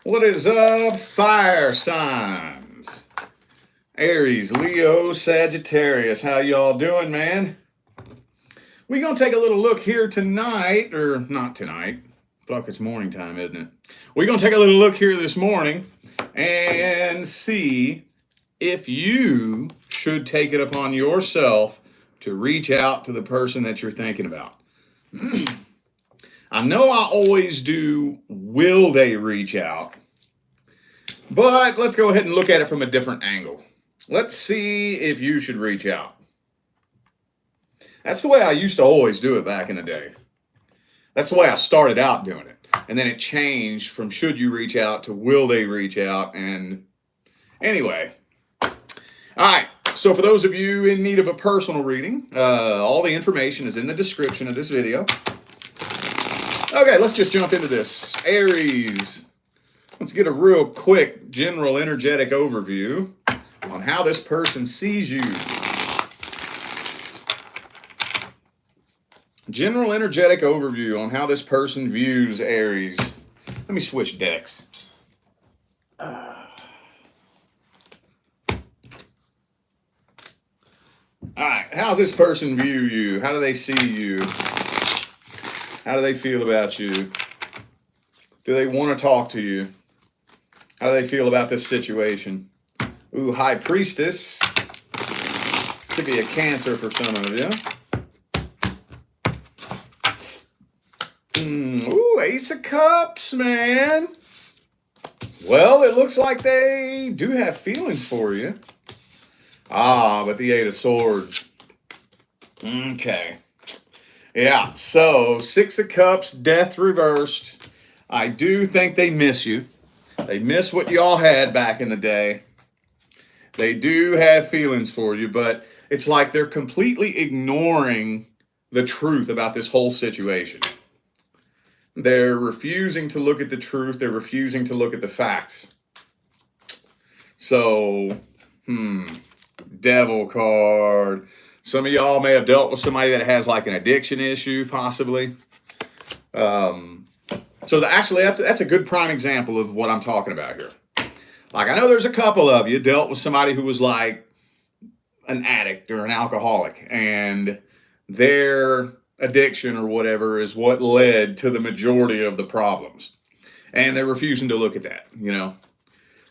What is up, fire signs? Aries, Leo, Sagittarius. How y'all doing, man? We're going to take a little look here tonight, or not tonight. Fuck, it's morning time, isn't it? We're going to take a little look here this morning and see if you should take it upon yourself to reach out to the person that you're thinking about. I know I always do, will they reach out? But let's go ahead and look at it from a different angle. Let's see if you should reach out. That's the way I used to always do it back in the day. That's the way I started out doing it. And then it changed from should you reach out to will they reach out. And anyway. All right. So for those of you in need of a personal reading, all the information is in the description of this video. Okay, let's just jump into this. Aries. Let's get a real quick general energetic overview on how this person sees you. General energetic overview on how this person views Aries. Let me switch decks. All right, how's this person view you? How do they see you? How do they feel about you? Do they want to talk to you? How do they feel about this situation? Ooh, High Priestess. Could be a Cancer for some of you. Ooh, Ace of Cups, man. Well, it looks like they do have feelings for you. Ah, but the Eight of Swords. Okay. Yeah, so Six of Cups, Death reversed. I do think they miss you. They miss what y'all had back in the day. They do have feelings for you, but it's like they're completely ignoring the truth about this whole situation. They're refusing to look at the truth. They're refusing to look at the facts. So, Devil card. Some of y'all may have dealt with somebody that has like an addiction issue, possibly. So actually, that's a good prime example of what I'm talking about here. Like, I know there's a couple of you dealt with somebody who was like an addict or an alcoholic, and their addiction or whatever is what led to the majority of the problems. And they're refusing to look at that, you know,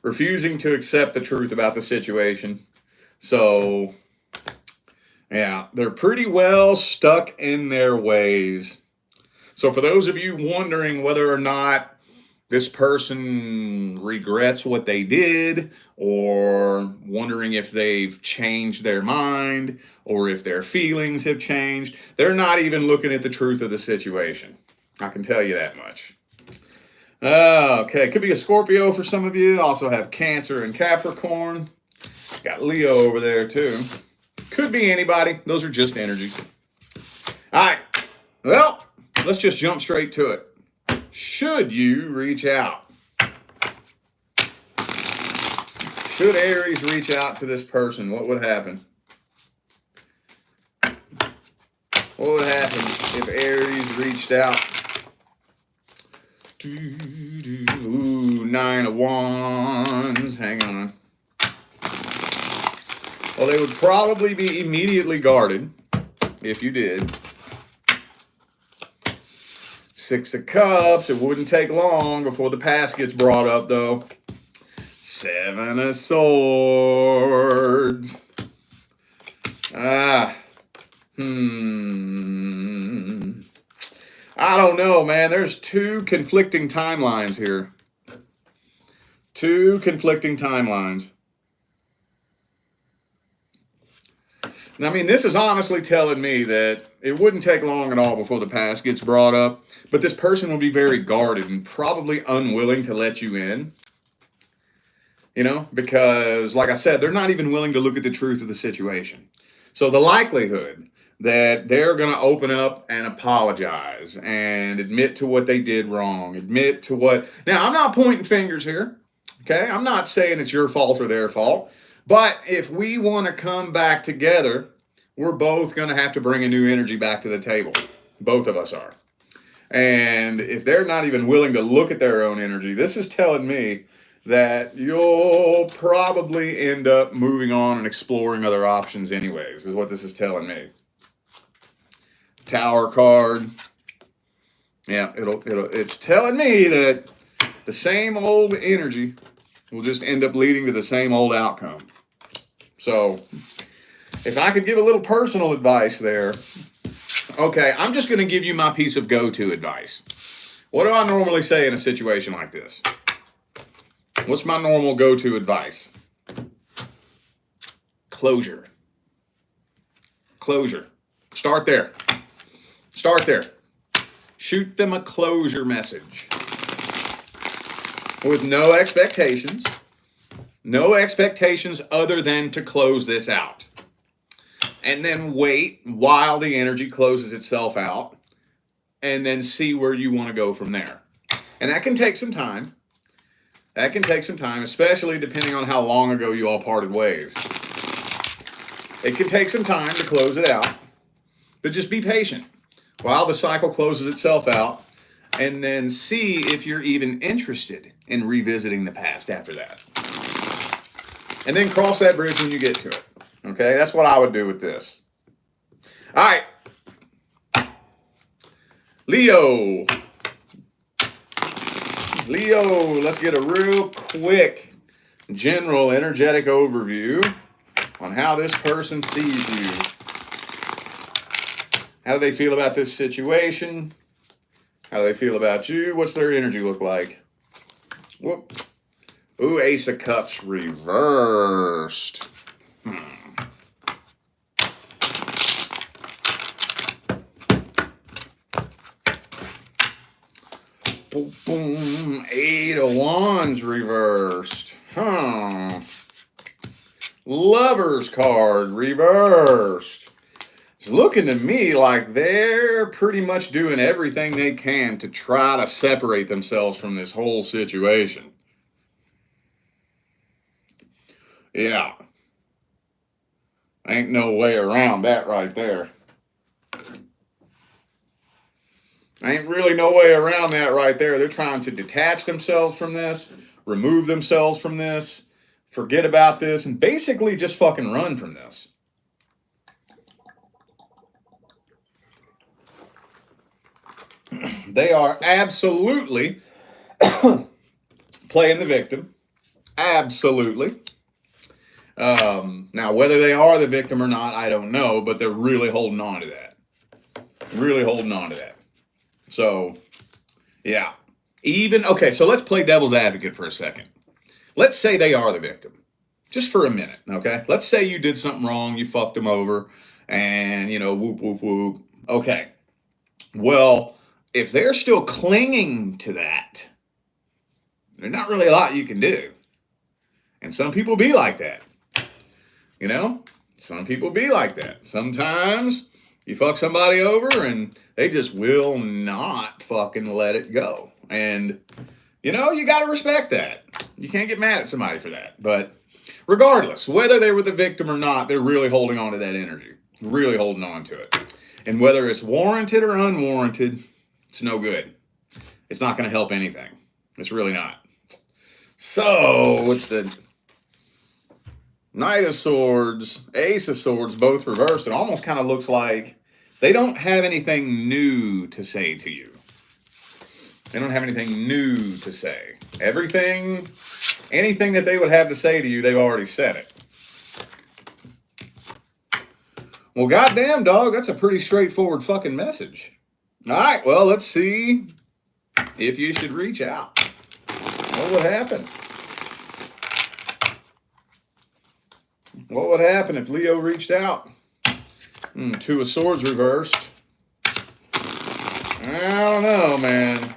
refusing to accept the truth about the situation. So, yeah, they're pretty well stuck in their ways. So for those of you wondering whether or not this person regrets what they did, or wondering if they've changed their mind, or if their feelings have changed, they're not even looking at the truth of the situation. I can tell you that much. Okay, could be a Scorpio for some of you. Also have Cancer and Capricorn. Got Leo over there too. Could be anybody. Those are just energies. All right. Well, let's just jump straight to it. Should you reach out? Should Aries reach out to this person? What would happen? What would happen if Aries reached out? Ooh, Nine of Wands. Hang on. Well, they would probably be immediately guarded if you did. Six of Cups. It wouldn't take long before the past gets brought up, though. Seven of Swords. I don't know, man. There's two conflicting timelines here. Two conflicting timelines. I mean, this is honestly telling me that it wouldn't take long at all before the past gets brought up, but this person will be very guarded and probably unwilling to let you in. You know, because like I said, they're not even willing to look at the truth of the situation. So the likelihood that they're going to open up and apologize and admit to what they did wrong, admit to what... Now, I'm not pointing fingers here, okay? I'm not saying it's your fault or their fault. But if we want to come back together, we're both going to have to bring a new energy back to the table. Both of us are. And if they're not even willing to look at their own energy, this is telling me that you'll probably end up moving on and exploring other options anyways, is what this is telling me. Tower card. Yeah, it's telling me that the same old energy will just end up leading to the same old outcome. So, if I could give a little personal advice there, okay, I'm just going to give you my piece of go-to advice. What do I normally say in a situation like this? What's my normal go-to advice? Closure. Closure. Start there. Start there. Shoot them a closure message. With no expectations. No expectations other than to close this out. And then wait while the energy closes itself out. And then see where you want to go from there. And that can take some time. That can take some time, especially depending on how long ago you all parted ways. It can take some time to close it out. But just be patient while the cycle closes itself out. And then see if you're even interested in revisiting the past after that. And then cross that bridge when you get to it. Okay, that's what I would do with this. All right. Leo, let's get a real quick general energetic overview on how this person sees you. How do they feel about this situation? How do they feel about you? What's their energy look like? Whoop. Ooh, Ace of Cups reversed. Boom, boom. 8 of Wands reversed. Lovers card reversed. It's looking to me like they're pretty much doing everything they can to try to separate themselves from this whole situation. Yeah. Ain't no way around that right there. Ain't really no way around that right there. They're trying to detach themselves from this, remove themselves from this, forget about this, and basically just fucking run from this. They are absolutely playing the victim. Absolutely. Now, whether they are the victim or not, I don't know, but they're really holding on to that. Really holding on to that. So, yeah. Okay, so let's play devil's advocate for a second. Let's say they are the victim. Just for a minute, okay? Let's say you did something wrong, you fucked them over, and, whoop, whoop, whoop. Okay. Well, if they're still clinging to that, there's not really a lot you can do. And some people be like that. Some people be like that. Sometimes you fuck somebody over and they just will not fucking let it go. And, you got to respect that. You can't get mad at somebody for that. But regardless, whether they were the victim or not, they're really holding on to that energy. Really holding on to it. And whether it's warranted or unwarranted, it's no good. It's not going to help anything. It's really not. So, with the Knight of Swords, Ace of Swords, both reversed, it almost kind of looks like they don't have anything new to say to you. They don't have anything new to say. Anything that they would have to say to you, they've already said it. Well, goddamn, dog, that's a pretty straightforward fucking message. All right, well, let's see if you should reach out. What would happen? What would happen if Leo reached out? 2 of Swords reversed. I don't know, man.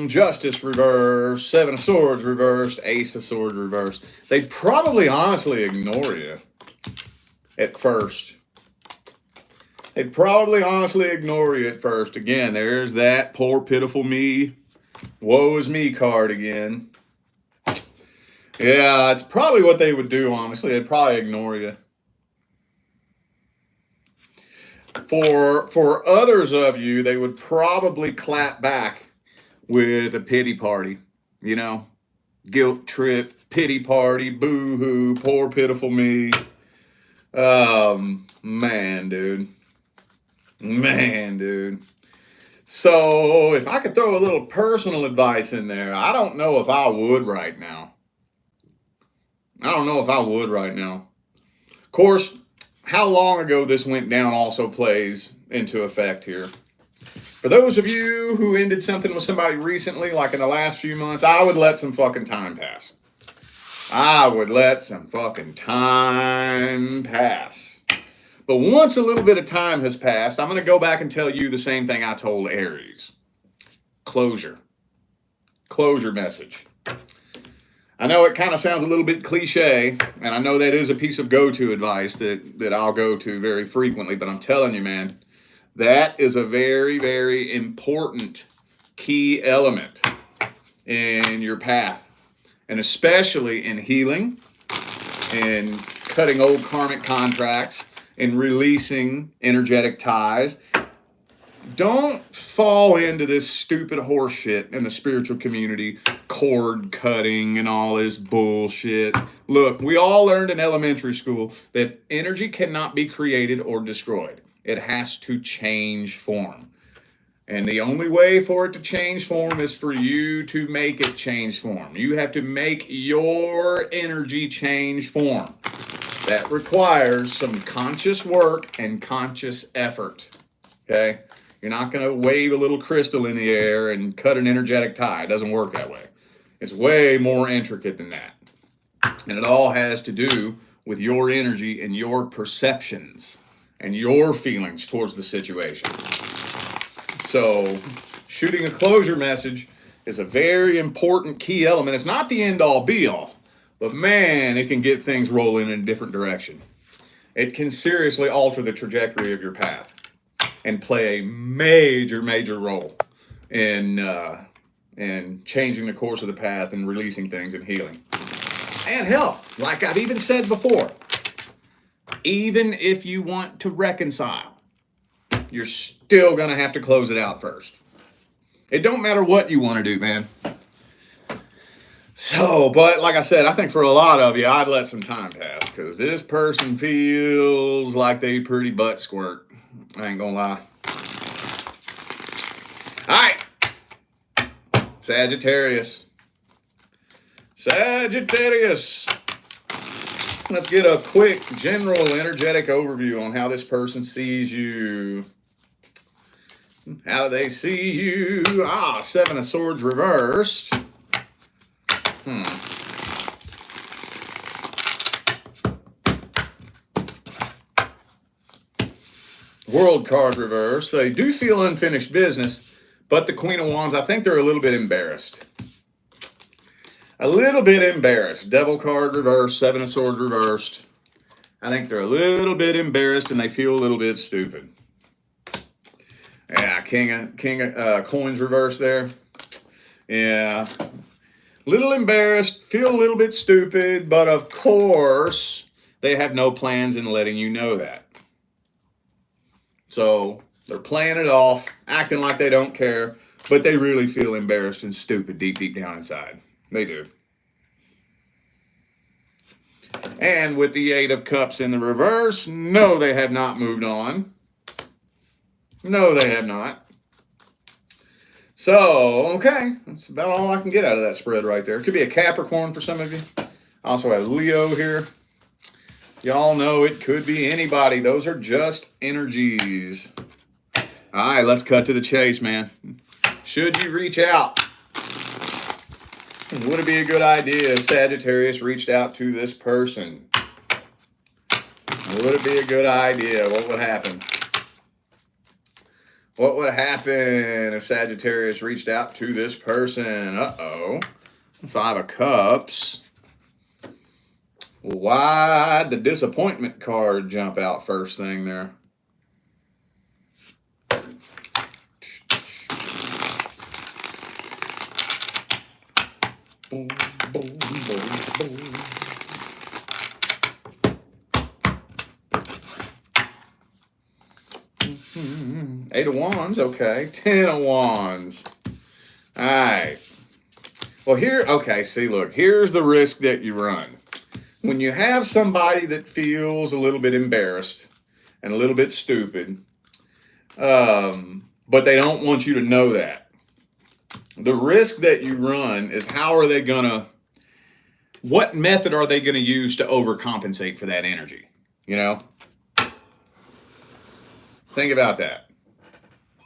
Justice reversed, 7 of Swords reversed, Ace of Swords reversed. They'd probably honestly ignore you at first. They'd probably honestly ignore you at first. Again, there's that poor pitiful me, woe is me card again. Yeah, it's probably what they would do, honestly. They'd probably ignore you. For others of you, they would probably clap back with a pity party. You know, guilt trip, pity party, boo hoo, poor pitiful me. Man, dude. Man, dude. So if I could throw a little personal advice in there, I don't know if I would right now. I don't know if I would right now. Of course, how long ago this went down also plays into effect here. For those of you who ended something with somebody recently, like in the last few months, I would let some fucking time pass. I would let some fucking time pass. But once a little bit of time has passed, I'm going to go back and tell you the same thing I told Aries. Closure. Closure message. I know it kind of sounds a little bit cliche, and I know that is a piece of go-to advice that I'll go to very frequently, but I'm telling you, man, that is a very, very important key element in your path, and especially in healing, in cutting old karmic contracts, in releasing energetic ties. Don't fall into this stupid horse shit in the spiritual community, cord cutting and all this bullshit. Look, we all learned in elementary school that energy cannot be created or destroyed. It has to change form. And the only way for it to change form is for you to make it change form. You have to make your energy change form. That requires some conscious work and conscious effort. Okay? You're not going to wave a little crystal in the air and cut an energetic tie. It doesn't work that way. It's way more intricate than that. And it all has to do with your energy and your perceptions and your feelings towards the situation. So, shooting a closure message is a very important key element. It's not the end-all be-all, but man, it can get things rolling in a different direction. It can seriously alter the trajectory of your path and play a major, major role in changing the course of the path and releasing things and healing. And hell, like I've even said before, even if you want to reconcile, you're still going to have to close it out first. It don't matter what you want to do, man. So, but like I said, I think for a lot of you, I'd let some time pass because this person feels like they pretty butt squirt. I ain't gonna lie. All right. Sagittarius. Sagittarius. Let's get a quick general energetic overview on how this person sees you. How do they see you? Seven of Swords reversed. World card reversed. They do feel unfinished business, but the Queen of Wands, I think they're a little bit embarrassed. A little bit embarrassed. Devil card reversed. Seven of Swords reversed. I think they're a little bit embarrassed and they feel a little bit stupid. Yeah, King of Coins reversed there. Yeah. Little embarrassed, feel a little bit stupid, but of course, they have no plans in letting you know that. So they're playing it off, acting like they don't care, but they really feel embarrassed and stupid deep, deep down inside. They do. And with the Eight of Cups in the reverse, no, they have not moved on. No, they have not. So, okay, that's about all I can get out of that spread right there. Could be a Capricorn for some of you. I also have Leo here. Y'all know it could be anybody. Those are just energies. All right, let's cut to the chase, man. Should you reach out? Would it be a good idea if Sagittarius reached out to this person? Would it be a good idea? What would happen? What would happen if Sagittarius reached out to this person? Uh-oh. Five of Cups. Why'd the disappointment card jump out first thing there? Boom, boom, boom, boom. 8 of Wands, okay. 10 of Wands. All right. Well, okay, see, look, here's the risk that you run. When you have somebody that feels a little bit embarrassed and a little bit stupid, but they don't want you to know that, the risk that you run is what method are they going to use to overcompensate for that energy? You know? Think about that.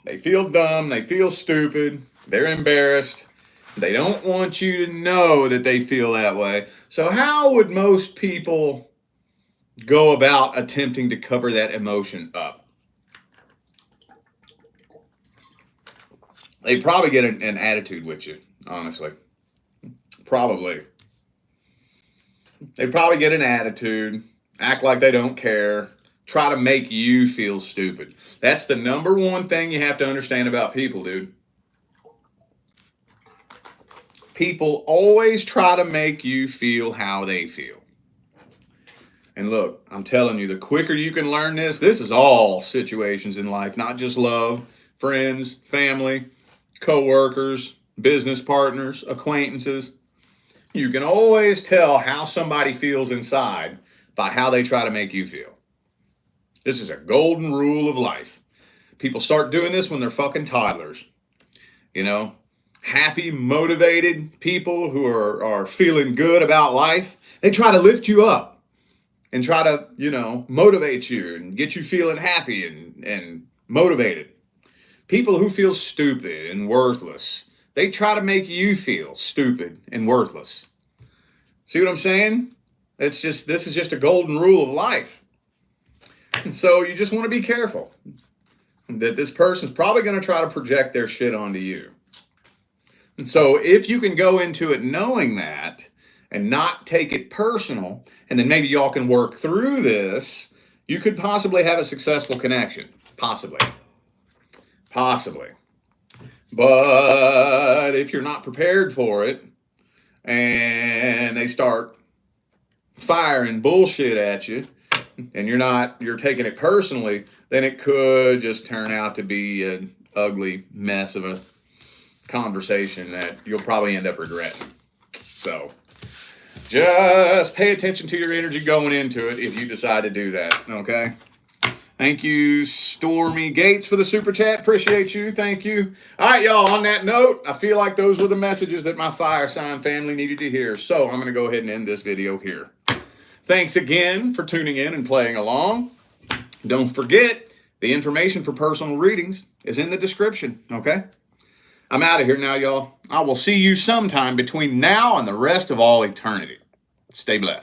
They feel dumb, they feel stupid, they're embarrassed. They don't want you to know that they feel that way. So how would most people go about attempting to cover that emotion up? They probably get an attitude with you, honestly. Probably. They probably get an attitude, act like they don't care, try to make you feel stupid. That's the number one thing you have to understand about people, dude. People always try to make you feel how they feel. And look, I'm telling you, the quicker you can learn this is all situations in life, not just love, friends, family, co-workers, business partners, acquaintances. You can always tell how somebody feels inside by how they try to make you feel. This is a golden rule of life. People start doing this when they're fucking toddlers. You know, happy, motivated people who are feeling good about life, they try to lift you up and try to, motivate you and get you feeling happy and motivated. People who feel stupid and worthless, they try to make you feel stupid and worthless. See what I'm saying? This is just a golden rule of life. And so you just want to be careful that this person's probably going to try to project their shit onto you. And so if you can go into it knowing that and not take it personal, and then maybe y'all can work through this, you could possibly have a successful connection. Possibly. But if you're not prepared for it and they start firing bullshit at you and you're taking it personally, then it could just turn out to be an ugly mess of a conversation that you'll probably end up regretting. So just pay attention to your energy going into it if you decide to do that, okay? Thank you, Stormy Gates, for the super chat. Appreciate you. Thank you. All right, y'all, on that note, I feel like those were the messages that my fire sign family needed to hear. So I'm going to go ahead and end this video here. Thanks again for tuning in and playing along. Don't forget, the information for personal readings is in the description, okay? I'm out of here now, y'all. I will see you sometime between now and the rest of all eternity. Stay blessed.